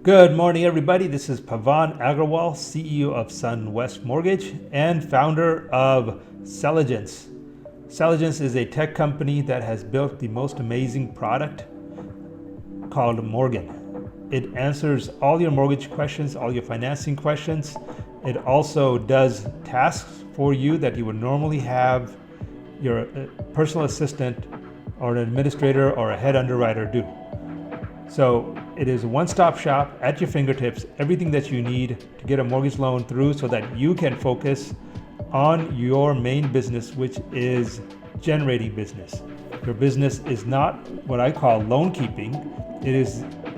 Good morning, everybody. This is Pavan Agarwal, CEO of SunWest Mortgage and founder of Celligence. Celligence is a tech company that has built the most amazing product called Morgan. It answers all your mortgage questions, all your financing questions. It also does tasks for you that you would normally have your personal assistant or an administrator or a head underwriter do. So it is a one-stop shop at your fingertips, everything that you need to get a mortgage loan through so that you can focus on your main business, which is generating business. Your business is not what I call loan keeping.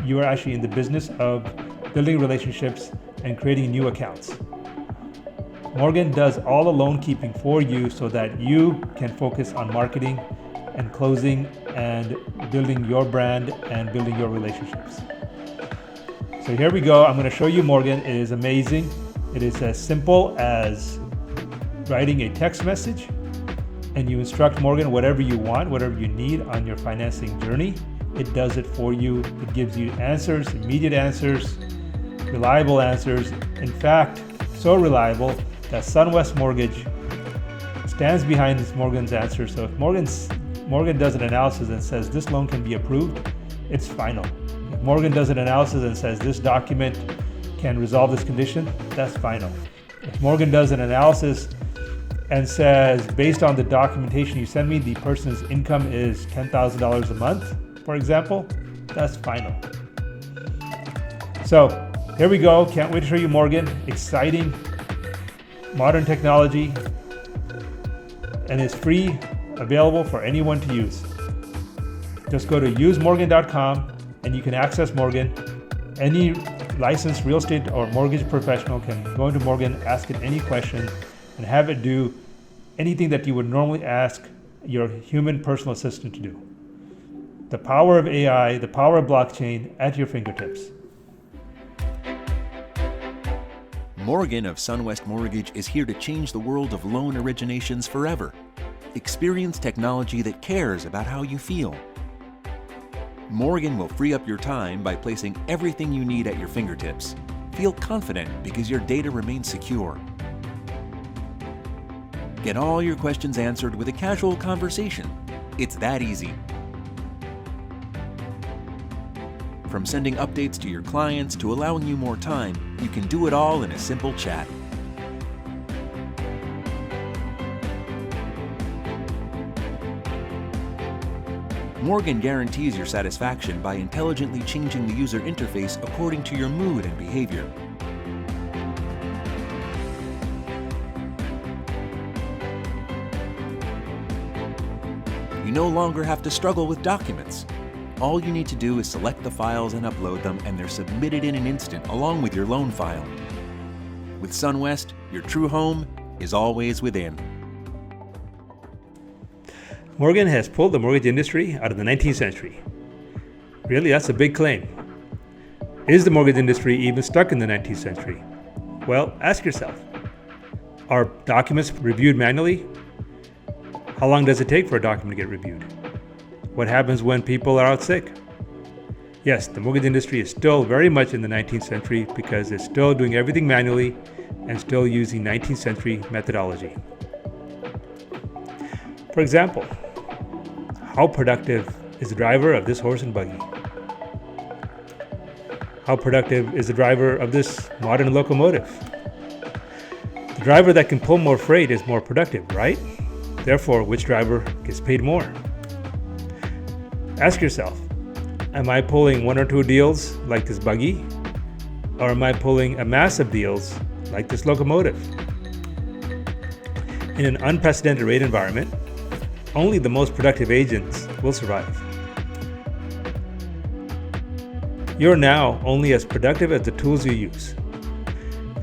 You are actually in the business of building relationships and creating new accounts. Morgan does all the loan keeping for you so that you can focus on marketing and closing and building your brand and building your relationships. So here we go. I'm going to show you Morgan. It is amazing. It is as simple as writing a text message and you instruct Morgan whatever you want, whatever you need on your financing journey. It does it for you. It gives you answers, immediate answers, reliable answers. In fact, so reliable that SunWest Mortgage stands behind Morgan's answer. So if Morgan does an analysis and says this loan can be approved, it's final. If Morgan does an analysis and says this document can resolve this condition, that's final. If Morgan does an analysis and says based on the documentation you send me, the person's income is $10,000 a month, for example, that's final. So here we go. Can't wait to show you Morgan. Exciting, modern technology, and it's free. Available for anyone to use. Just go to usemorgan.com and you can access Morgan. Any licensed real estate or mortgage professional can go into Morgan, ask it any question, and have it do anything that you would normally ask your human personal assistant to do. The power of AI, the power of blockchain at your fingertips. Morgan of SunWest Mortgage is here to change the world of loan originations forever. Experience technology that cares about how you feel. Morgan will free up your time by placing everything you need at your fingertips. Feel confident because your data remains secure. Get all your questions answered with a casual conversation. It's that easy. From sending updates to your clients to allowing you more time, you can do it all in a simple chat. Morgan guarantees your satisfaction by intelligently changing the user interface according to your mood and behavior. You no longer have to struggle with documents. All you need to do is select the files and upload them, and they're submitted in an instant along with your loan file. With SunWest, your true home is always within. Morgan has pulled the mortgage industry out of the 19th century. Really, that's a big claim. Is the mortgage industry even stuck in the 19th century? Well, ask yourself. Are documents reviewed manually? How long does it take for a document to get reviewed? What happens when people are out sick? Yes, the mortgage industry is still very much in the 19th century because it's still doing everything manually and still using 19th century methodology. For example, how productive is the driver of this horse and buggy? How productive is the driver of this modern locomotive? The driver that can pull more freight is more productive, right? Therefore, which driver gets paid more? Ask yourself, am I pulling one or two deals like this buggy? Or am I pulling a mass of deals like this locomotive? In an unprecedented rate environment, only the most productive agents will survive. You're now only as productive as the tools you use.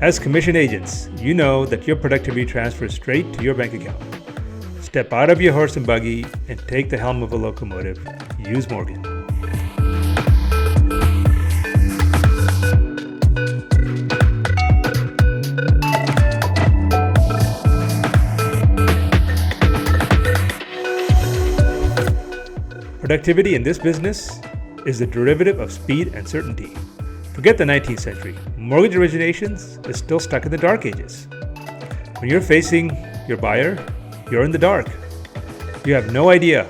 As commission agents, you know that your productivity transfers straight to your bank account. Step out of your horse and buggy and take the helm of a locomotive. Use Morgan. Productivity in this business is the derivative of speed and certainty. Forget the 19th century. Mortgage originations is still stuck in the dark ages. When you're facing your buyer, you're in the dark. You have no idea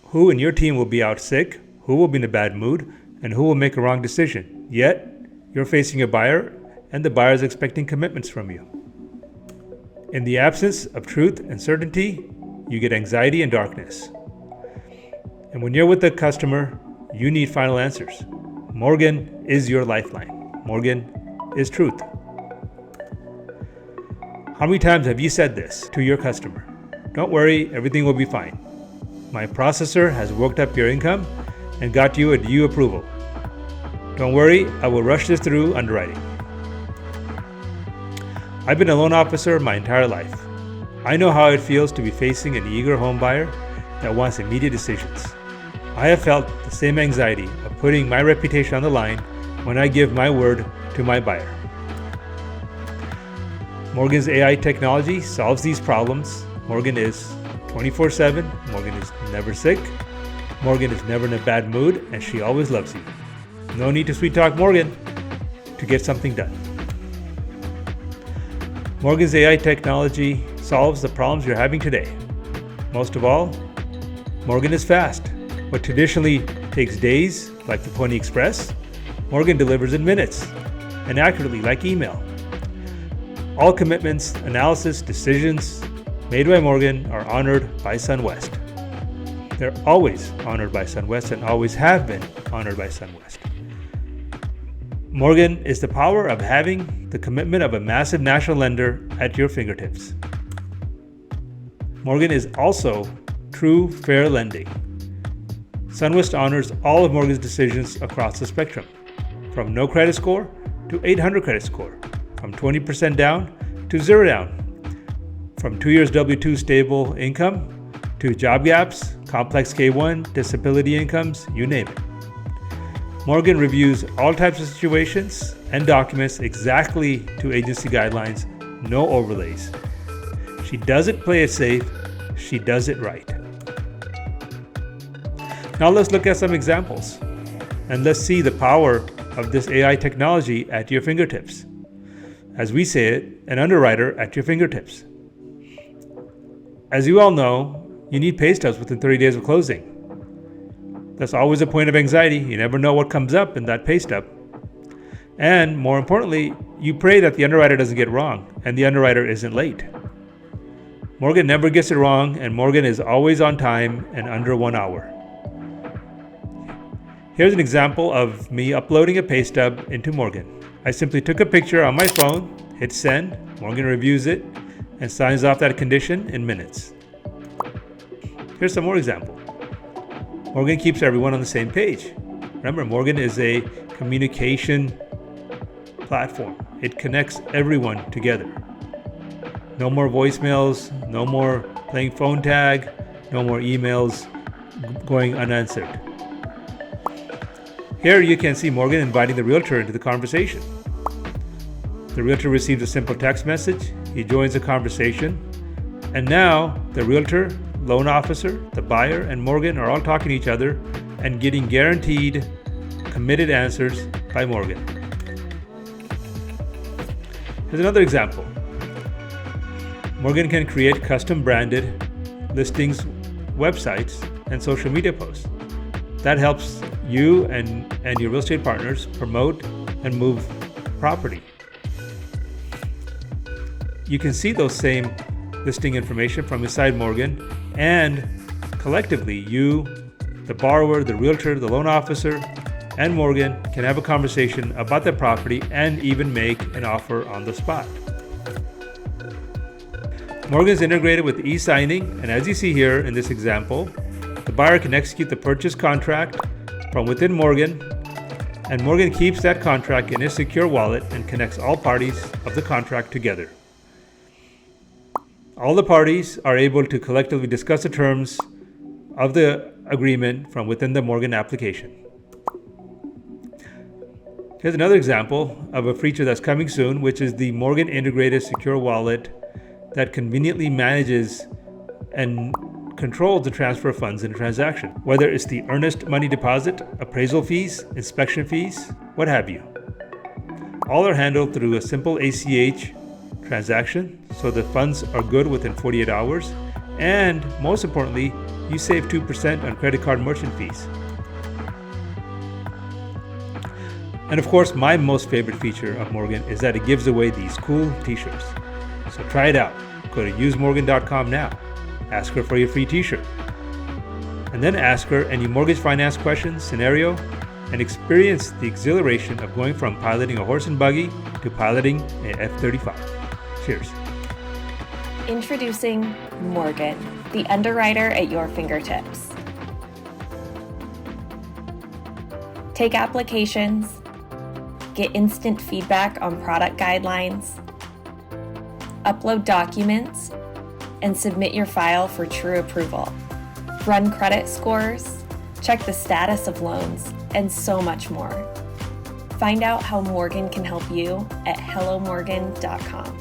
who in your team will be out sick, who will be in a bad mood, and who will make a wrong decision. Yet, you're facing a buyer, and the buyer is expecting commitments from you. In the absence of truth and certainty, you get anxiety and darkness. And when you're with the customer, you need final answers. Morgan is your lifeline. Morgan is truth. How many times have you said this to your customer? Don't worry, everything will be fine. My processor has worked up your income and got you a due approval. Don't worry, I will rush this through underwriting. I've been a loan officer my entire life. I know how it feels to be facing an eager home buyer that wants immediate decisions. I have felt the same anxiety of putting my reputation on the line when I give my word to my buyer. Morgan's AI technology solves these problems. Morgan is 24/7. Morgan is never sick. Morgan is never in a bad mood, and she always loves you. No need to sweet talk Morgan to get something done. Morgan's AI technology solves the problems you're having today. Most of all, Morgan is fast. What traditionally takes days, like the Pony Express, Morgan delivers in minutes and accurately, like email. All commitments, analysis, decisions made by Morgan are honored by SunWest. They're always honored by SunWest and always have been honored by SunWest. Morgan is the power of having the commitment of a massive national lender at your fingertips. Morgan is also true, fair lending. SunWest honors all of Morgan's decisions across the spectrum, from no credit score to 800 credit score, from 20% down to 0 down, from 2 years W-2 stable income to job gaps, complex K-1, disability incomes, you name it. Morgan reviews all types of situations and documents exactly to agency guidelines, no overlays. She doesn't play it safe, she does it right. Now let's look at some examples, and let's see the power of this AI technology at your fingertips. As we say it, an underwriter at your fingertips. As you all know, you need pay stubs within 30 days of closing. That's always a point of anxiety. You never know what comes up in that pay stub. And more importantly, you pray that the underwriter doesn't get it wrong and the underwriter isn't late. Morgan never gets it wrong, and Morgan is always on time and under 1 hour. Here's an example of me uploading a pay stub into Morgan. I simply took a picture on my phone, hit send, Morgan reviews it, and signs off that condition in minutes. Here's some more example. Morgan keeps everyone on the same page. Remember, Morgan is a communication platform. It connects everyone together. No more voicemails, no more playing phone tag, no more emails going unanswered. Here you can see Morgan inviting the realtor into the conversation. The realtor receives a simple text message, he joins the conversation, and now the realtor, loan officer, the buyer, and Morgan are all talking to each other and getting guaranteed, committed answers by Morgan. Here's another example. Morgan can create custom branded listings, websites, and social media posts. That helps you and your real estate partners promote and move property. You can see those same listing information from inside Morgan, and collectively you, the borrower, the realtor, the loan officer, and Morgan can have a conversation about the property and even make an offer on the spot. Morgan is integrated with e-signing, and as you see here in this example, the buyer can execute the purchase contract from within Morgan, and Morgan keeps that contract in a secure wallet and connects all parties of the contract together. All the parties are able to collectively discuss the terms of the agreement from within the Morgan application. Here's another example of a feature that's coming soon, which is the Morgan Integrated Secure Wallet that conveniently manages and controls the transfer of funds in a transaction. Whether it's the earnest money deposit, appraisal fees, inspection fees, what have you. All are handled through a simple ACH transaction, so the funds are good within 48 hours, and most importantly, you save 2% on credit card merchant fees. And of course, my most favorite feature of Morgan is that it gives away these cool t-shirts. So try it out. Go to usemorgan.com now. Ask her for your free t-shirt. And then ask her any mortgage finance question, scenario, and experience the exhilaration of going from piloting a horse and buggy to piloting a F-35. Cheers. Introducing Morgan, the underwriter at your fingertips. Take applications, get instant feedback on product guidelines, upload documents, and submit your file for true approval. Run credit scores, check the status of loans, and so much more. Find out how Morgan can help you at hellomorgan.com.